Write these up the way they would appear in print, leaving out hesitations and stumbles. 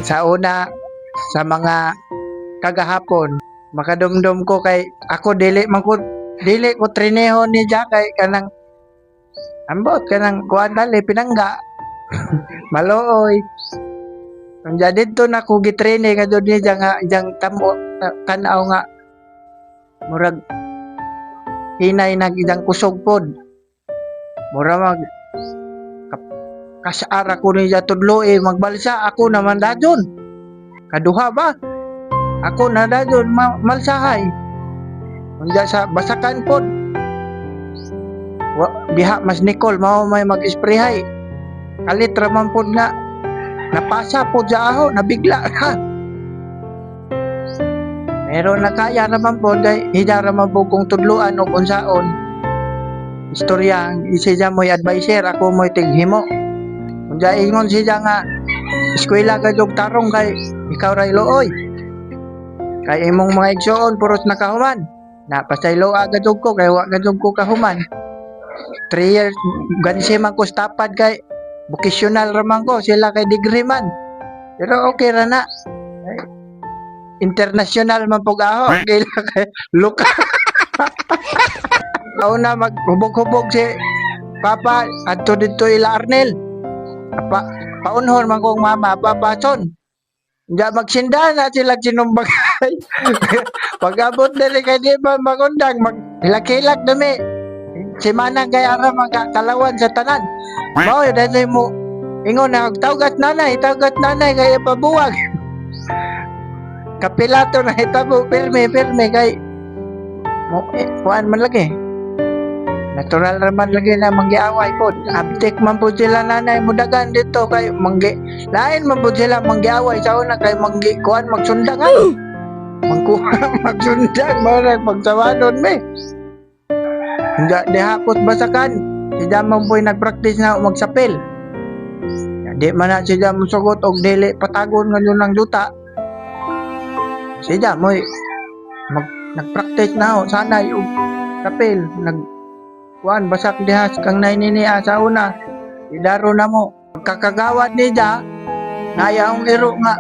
sa una sa mga kagahapon makadumdum ko kay ako dili ko trineho ni Jack kay kanang ambot kanang kuan dali pinangga malooy unya didto na ko gitrene kadto ni nga ijang tamo tan-aw nga murag hinay nag ijang kusog pod mura mag kasara ko ni tudloe magbalsa ako naman dadyon kaduha ba ako na dadyon malsahay unya sa basakan pod diha mas Nicole mao may mag-sprayhay kalit raman pod nga napasa pod sa aho nabigla ka pero nakaya raman pod kay hida raman po kung tudloan o unsaon istorya siya mo'y advisor ako mo'y tighimo unya ingon siya nga eskwela ka jog tarong kay ikaw ray looy kay imong mga igsoon puros nakahuman napasaylo agad ko kay wa gad ko kahuman 3 years gansi man ko stapad kay vocational raman ko sila kay degree man pero okay ra na international man pug aho kay luka na maghubog-hubog si papa adto didto ila Arnel paunhon man kong mama papason Diya magsinda na sila sinumbagay. Pag-abot nila kay di ba magundang, maghilak-hilak dami. Si Manang kaya ara magkakalawan sa tanan. Mao dahil mo, ingon na, tawgat nanay kaya pabuwag. Kapilato na hitabo, pirme kay, kuhaan man lagi. Natural naman lagi na manggiaway po. Abtik man po sila nanay mudagan dito kay lain man po sila manggiaway sa una kay kuan magsundangan. Magsundang mo na pagsawadon me. Hindi hapot basakan. Si Jamon po'y nagpractice na magsapil. Di man na si Jamon sugot og dili patagon ngayon ng duta. Si Jamon nagpractice na sana yung sapil. Kuan basak dihas kang naininiya sa una idaro na mo kakagawad niya nayaong iro nga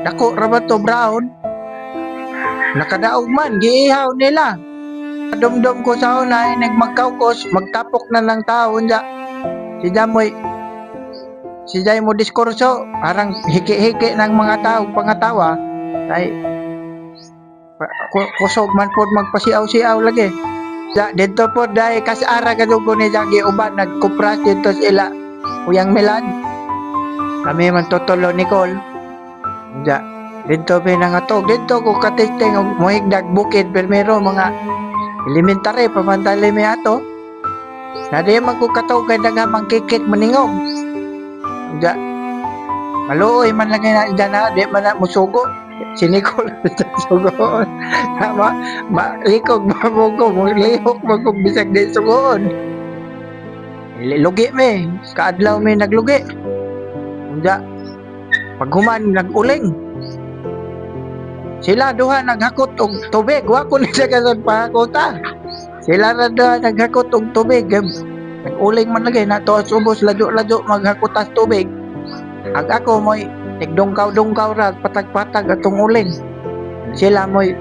dako ra ba to brown nakadaog man giihaw nila dumdum ko sa una nagmagkaukos magtapok na ng tao niya si Jay mo diskurso parang hiki-hiki ng mga tao pangatawa ay kusog man po magpasiaw-siaw lagi. Dito po dahil kasara kadugo ni Jagi uban nagkupras dito sa ila Uyang Milan kami man tutulo Nicole dito pinangatog dito ko katisting og muhigdag bukid primero mga elementary pamantali mi ato na di man ko katog kay daga mangkikit maningog maluoy man lang na di man na musugo si Nicole sugoon tama likog mabugo lihok magog bisag di sugoon lugi me kaadlaw me naglugi paghuman naguling sila duha naghakot og tubig wa ko nila kasad pahakota sila ra duha naghakot og tubig naguling man lagi na to subos ladyo maghakotas tubig ag ako mo'y tigdungkaw ra patag-patag atong uling sila mo'y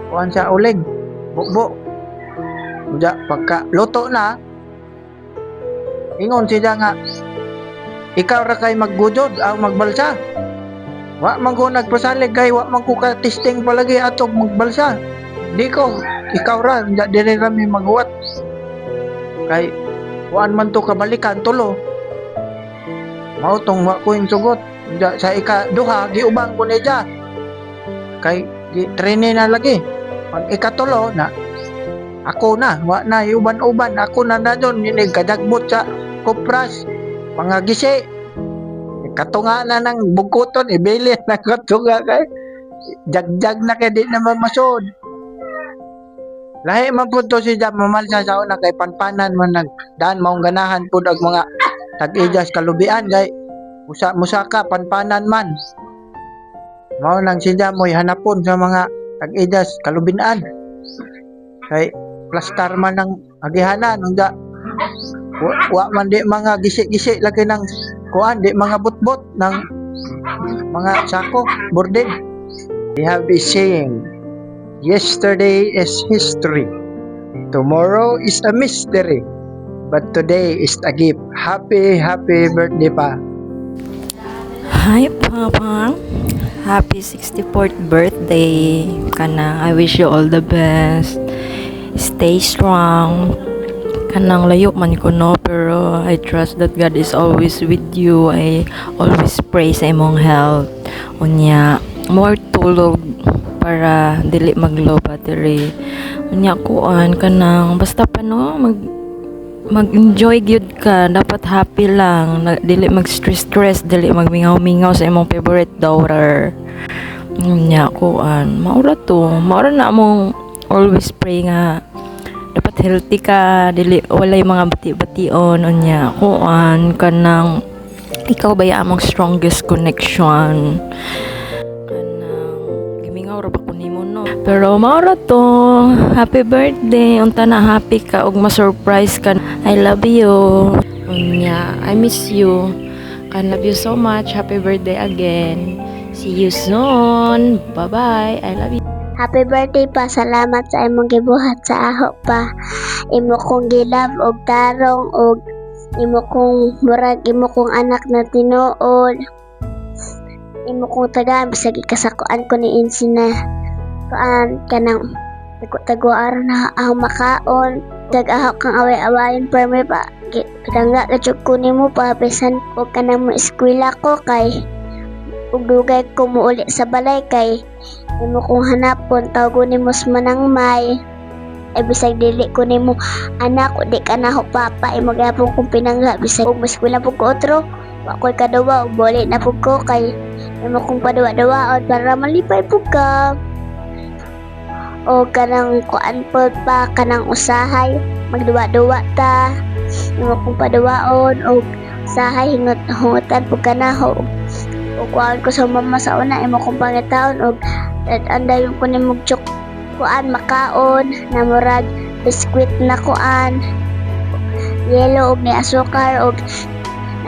kuan sa uling bukbo pagka luto na ingon siya nga ikaw ra kay maggudod aw magbalsa wa man ko nagpasalig kay wa man ko ka testing palagi atog magbalsa di ko ikaw ra dire kami maghuwat kay kuan man to kabalikan tulo mao tong wa ko yung sugot sa ika-duha giubang ko niya kay training na lagi pag ikatulo na ako na wa na uban-uban ako na doon ni kadagbot sa kupras pangagisi katunga na ng bukuton ibilin na katunga kay jagjag na kay di naman masod lahi man po to si Jam mamalsa sa una kay panpanan man nagdaan maong ganahan po ang mga tag-ijas kalubian kay musaka panpanan man mao nang siya mo'y hanapon sa mga tag-ijas kalubinan kay plastar man ng agihanan nga wa man di mga gisi-gisi lagi ng kuan di mga butbot ng mga sako, burdin. We have a saying, yesterday is history, tomorrow is a mystery, but today is a gift. Happy birthday pa. Hi, Papa. Happy 64th birthday. Kanang, I wish you all the best. Stay strong. Kanang layo man ko no, pero I trust that God is always with you. I always pray sa imong health. Unya, more tulog para dili mag-low battery. Unya kuan kanang basta pa no, mag-enjoy gyud ka, dapat happy lang, dili mag-stress, dili magmingaw-mingaw sa imong favorite daughter. Nya kuan, maura na mong always pray nga dapat healthy ka, dili walay mga bati-bation. Unya kuan kanang ikaw ba among strongest connection, kanang gimingaw ra ba ko nimo no, pero maura to. Happy birthday, unta na happy ka ug ma-surprise ka. I love you. Unya, I miss you. I love you so much. Happy birthday again. See you soon. Bye-bye. I love you. Happy birthday pa. Salamat sa imong gibuhat sa aho pa. Imo kong gilab og tarong og imo kong murag imo kong anak na tinuod. Imo kong tagaan bisag ikasakuan ko ni Insina. Kuan kanang tago araw na ang makaon. Dag-aho kang away-awayin permi pa. Kadangga kajug ko nimo pa bisan ko kanang mo eskwela ko kay ug dugay ko muuli sa balay kay imo kong hanapon tawgo nimo sa manangmay. Ay bisag dili ko nimo anak o di ka na ho papa imo gyapon kong pinangga bisag ug eskwela pug ko otro wa koy kaduwa ug boli na pug ko kay imo kong paduwa-duwaon para malipay pug ka. O kanang kuan pod pa kanang usahay magduwa-duwa ta imo kong paduwaon o usahay hingot-hungotan pug kanaho o kuan ko sa mama sa una imo kong pangitaon og anday ko nimo kuan makaon na murag biskwit na kuan yellow og ni asukar og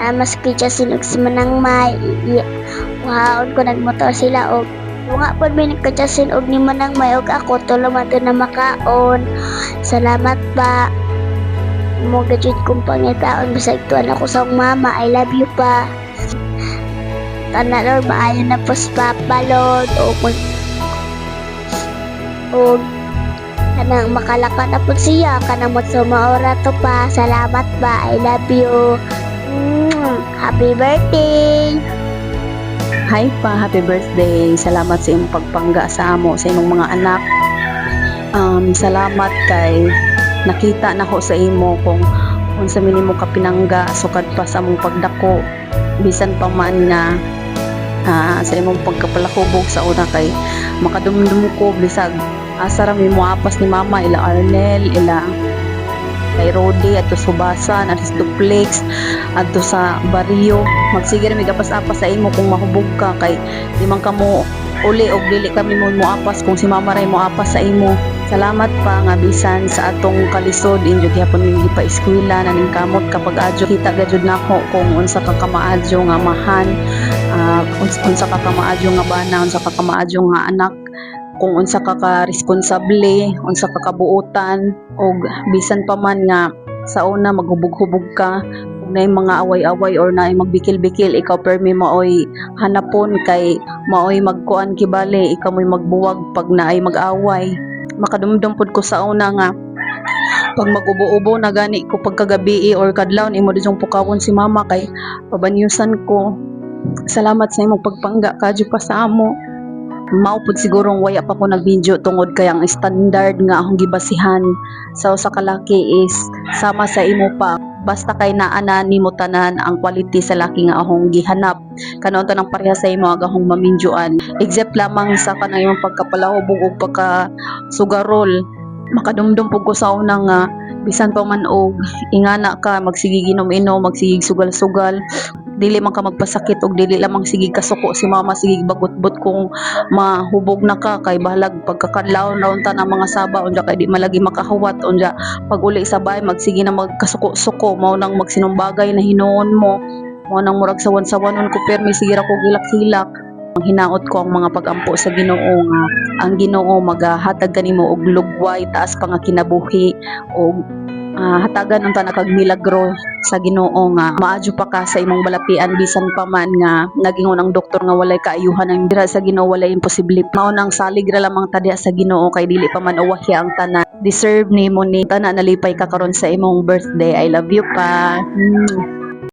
na mas kitsa sinog si manangmay wahaon ko nagmotor sila og nga po may nagkatsasin og ni manangmay og ako tulong mato na makaon. Salamat pa. Mo gajud kong pangitaon bisag tuan ako sa mama. I love you pa. Tanan Lord maayo na po sa Papa Lord o kanang makalaka na po siya kanang magsumaora to pa. Salamat pa. I love you. Happy birthday. Hi pa, happy birthday. Salamat sa imong pagpangga sa amo, sa imong mga anak. Salamat kay nakita na ko sa imo kung unsa man nimo kapinangga sukad pa sa among pagdako. Bisan pa man nga sa imong pagkapalakubog sa una kay makadumdum ko bisag asa ra mi moapas ni mama ila Arnel, ila kay Rodi ato subasan ato sa duplex ato sa baryo magsigir mi gapas-apas sa imo kung mahubog ka kay di man kamo uli og dili kami mo moapas kung si mama ray moapas sa imo. Salamat pa nga bisan sa atong kalisod injo gyapon mi gipa-eskwela naning kamot kapag adyo kita gajud nako kung unsa ka kamaadyo nga amahan, unsa ka kamaadyo nga bana, unsa ka kamaadyo nga anak, kung unsa ka responsable, unsa ka kabuotan og bisan pa man nga sa una maghubog-hubog ka kung naay mga away-away or naay magbikil-bikil ikaw permi maoy hanapon kay maoy magkuan kibali ikaw moy magbuwag pag naay mag-away. Makadumdum pod ko sa una nga pag mag-ubo-ubo na gani ko pagkagabi or kadlaw imo dijong pukawon si mama kay pabanyusan ko. Salamat sa imong pagpangga kadyo pa sa amo. Mao pud sigurong waya pa ko nag-video tungod kay ang standard nga akong gibasihan sa usa ka laki is sama sa imo pa basta kay naana nimo tanan ang quality sa laki nga akong gihanap kanon tanang pareha sa imo aga akong mamindyoan except lamang sa kanang imong pagkapalahubog ug pagka sugarol. Makadumdum pud ko sa una nga bisan pa man og ingana ka magsige ginom-inom magsige sugal-sugal dili man ka magpasakit og dili lamang sige kasuko si mama sige bagot-bot kung mahubog na ka kay bahalag pagkakadlaw na unta ng mga saba unya kay di malagi makahawat unya pag uli sa bahay magsige na magkasuko-suko mao nang magsinumbagay na hinuon mo Mo nang murag sawan-sawanon ko permi sigira ko gilak-hilak. Ang hinaot ko ang mga pagampo sa Ginoo nga ang Ginoo magahatag kanimo og lugway taas pa nga kinabuhi og hatagan ang tanakag milagro sa Ginoo nga maadyo pa ka sa imong balapian bisan pa man nga nagingon ang doktor nga walay kaayuhan ang dira sa Ginoo walay imposible. Mao nang salig ra lamang ta diha sa Ginoo kay dili pa man uwahi ang tanan. Deserve nimo ni tanan nalipay ka karon sa imong birthday. I love you pa.